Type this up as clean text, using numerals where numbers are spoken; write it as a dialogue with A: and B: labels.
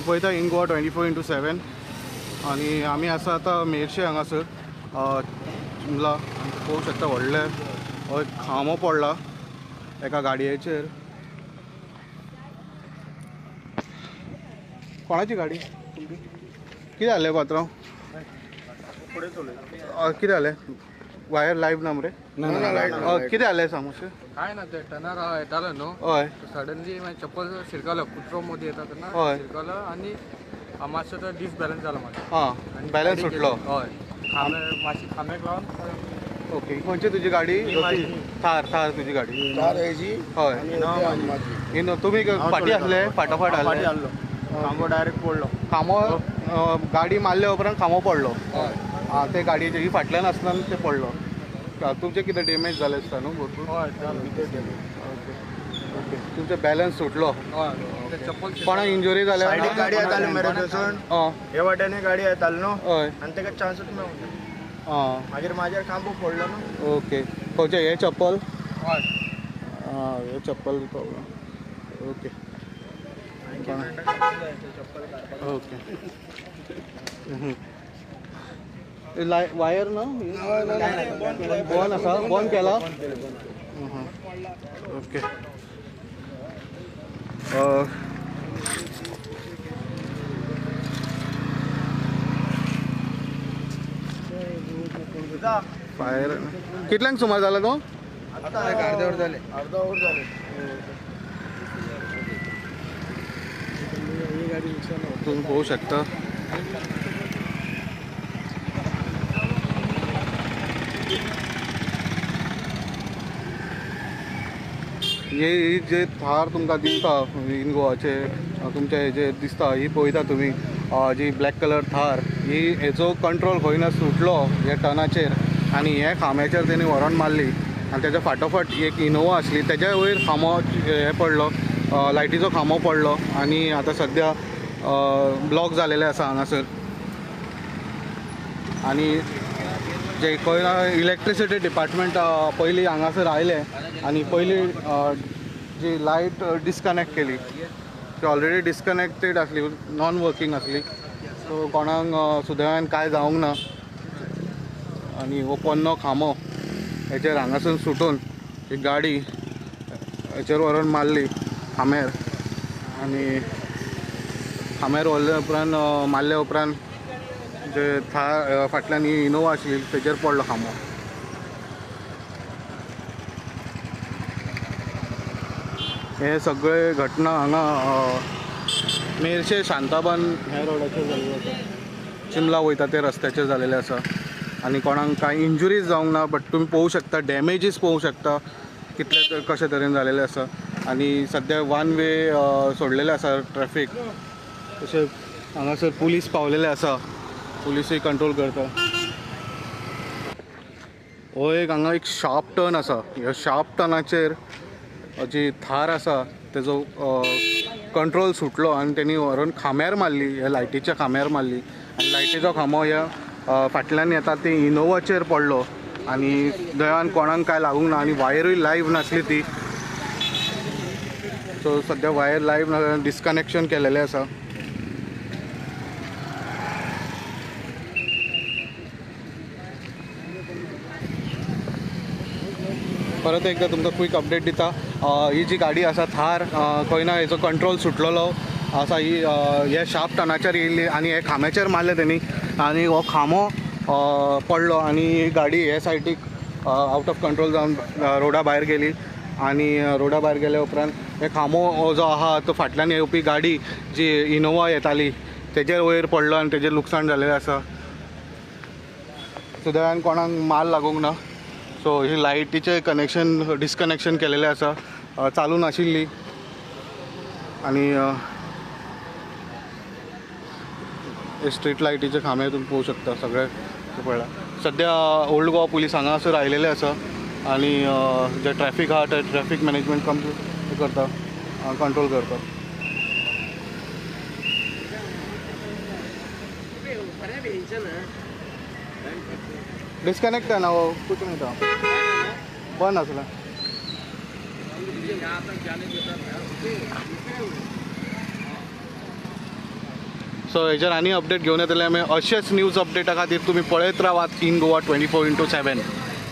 A: पळयता इन गोवा 24/7 आणि आमी आसा आतां मेर्शे हांगासर चिंबला पळोवंक शकता व्हडले हो एक खांबो पडला एका गाडयेचेर. कोणाची गाडी कितें जालें पात्रांव कितें जालें वायर लायव्ह ना मरे कितें जालें सांग मातशें.
B: काय ना ते टनर येतालो न्हू
A: हय
B: सडनली मागीर चप्पल शिरकालो कुत्रो मदीं येता तेन्ना
A: हय
B: शिरकालो आनी मातसो तो डिसबॅलन्स जालो म्हाका.
A: हां बॅलन्स सुटलो.
B: हय खांबे मातशी खांब्याक लावन.
A: ओके खंयची तुजी गाडी थार तुजी गाडी हय इन तुमी फाटी आसले फाटोफाट आसले
B: खांबो डायरेक्ट पडलो.
A: खांबो गाडी मारल्या उपरांत खांबो पडलो. हां ते गाडयेचे ही फाटल्यान आसतना ते पडलो. तुमचे कितें डेमेज जालें आसता न्हू भरपूर.
B: हय जालो.
A: ओके ओके तुमचे बॅलन्स सुटलो.
B: हय ते चप्पल
A: कोणाक इंजुरी जाल्या
C: सायडीक गाडी येताली मरे थंयसून हे वाटेन गाडी येताली न्हू
A: हय
C: आनी ताका चान्सूच मेळूंक
A: हां
C: मागीर म्हाजेर खांबो पडलो न्हू.
A: ओके खंयचे हे चप्पल
B: हय
A: हां हे चप्पल ओके ओके वायर ना बंद आसा बंद केला. ओके फायर कितल्यांक सुमार जाला तो
C: आतां अर्दे वर जाले.
A: तुम्ही पोहू शकता. हे जे थार तुमकां दिसता इन गोवाचे तुमचे हेजे दिसता ही पळयता तुमी जी ब्लॅक कलर थार ही हेजो कंट्रोल खंय सुटलो हे टनाचेर आनी हे खांब्याचेर तेणी व्हरोन मारली आनी तेच्या फाटोफाट एक इनोवा आसली तेच्या वयर खांबो हे पडलो लायटीचो खांबो पडलो आनी आतां सद्या ब्लॉक जालेले आसा हांगासर. आनी जे खंय इलेक्ट्रिसिटी डिपार्टमेंट पयलीं हांगासर आयले आनी पयलीं जी लायट डिस्कनेक्ट केली ती ऑलरेडी डिस्कनेक्टेड आसली नॉन वर्किंग आसली सो कोणाक सुदैवान कांय जावंक ना. आनी हो पोन्नो खांबो हेचेर हांगासून सुटून एक गाडी हेचेर व्हरोन मारली खांब्यार आनी खांब्यार व्हरल्या उपरांत मारल्या उपरांत जे थार फाटल्यान ही इनोवा आसली तेचेर पडलो खांबो. हे सगळे घटना हांगा मेर्शे शांताबान ह्या रोडाचेर जाल्ले आसा चिंबला वयता ते रस्त्याचेर जाल्लेले आसा आनी कोणाक कांय इंजुरीज जावंक ना बट तुमी पळोवंक शकता डॅमेजीस पळोवंक शकता कितले कशे तरेन जाल्लेले आसा. आनी सद्या वन वे सोडलेले आसा ट्रॅफीक तशें हांगासर पुलीस पावलेले आसा पुलिसूय कंट्रोल करता. हो एक हांगा एक शार्प टर्न आसा ह्या शार्प टर्नाचेर जी थार आसा तेजो कंट्रोल सुटलो आनी तेणी व्हरोन खांब्यार मारली ह्या लायटीच्या खांब्यार मारली आनी लायटीचो खांबो ह्या फाटल्यान येता ते इनोवाचेर पडलो आनी दयान कोणाक कांय लागूंक ना आनी वायरूय लायव्ह नासली ती सो सद्या वायर लायव्ह डिस्कनेक्शन केलेलें आसा. परत एकदा तुमकां क्विक अपडेट दिता ही जी गाडी आसा थार खंय ना हेजो कंट्रोल सुटलेलो आसा ही हे शार्प टर्नाचेर येयल्ली आनी हे खांब्याचेर मारले तेणी आनी हो खांबो पडलो आनी ही गाडी हे सायडीक आउट ऑफ कंट्रोल जावन रोडा भायर गेली आनी रोडा भायर गेल्या उपरांत हे खांबो जो आहा तो फाटल्यान येवपी गाडी जी इनोवा येताली तेजेर वयर पडलो आनी तेजेर लुकसाण जाल्लें आसा. सुदैवान कोणाक माल लागूंक ना. सो ही लायटीचे कनेक्शन डिस्कनेक्शन केलेलें आसा चालू नाशिल्ली आनी स्ट्रीट लायटीचे खांबे तुमी पळोवंक शकता सगळे पळयला. सद्या ओल्ड गोवा पुलीस हांगासर आयलेले आसा आनी जे ट्रॅफीक आहा ते ट्रॅफीक मॅनेजमेंट करता कंट्रोल करता. डिस्कनेक्ट है ना वो कुछ नहीं था बंद असला. सो हेजेर आनी अपडेट घेवन येतले आमी. अशेच न्यूज अपडेटा खातीर तुमी पळयत रावात इन गोवा 24/7.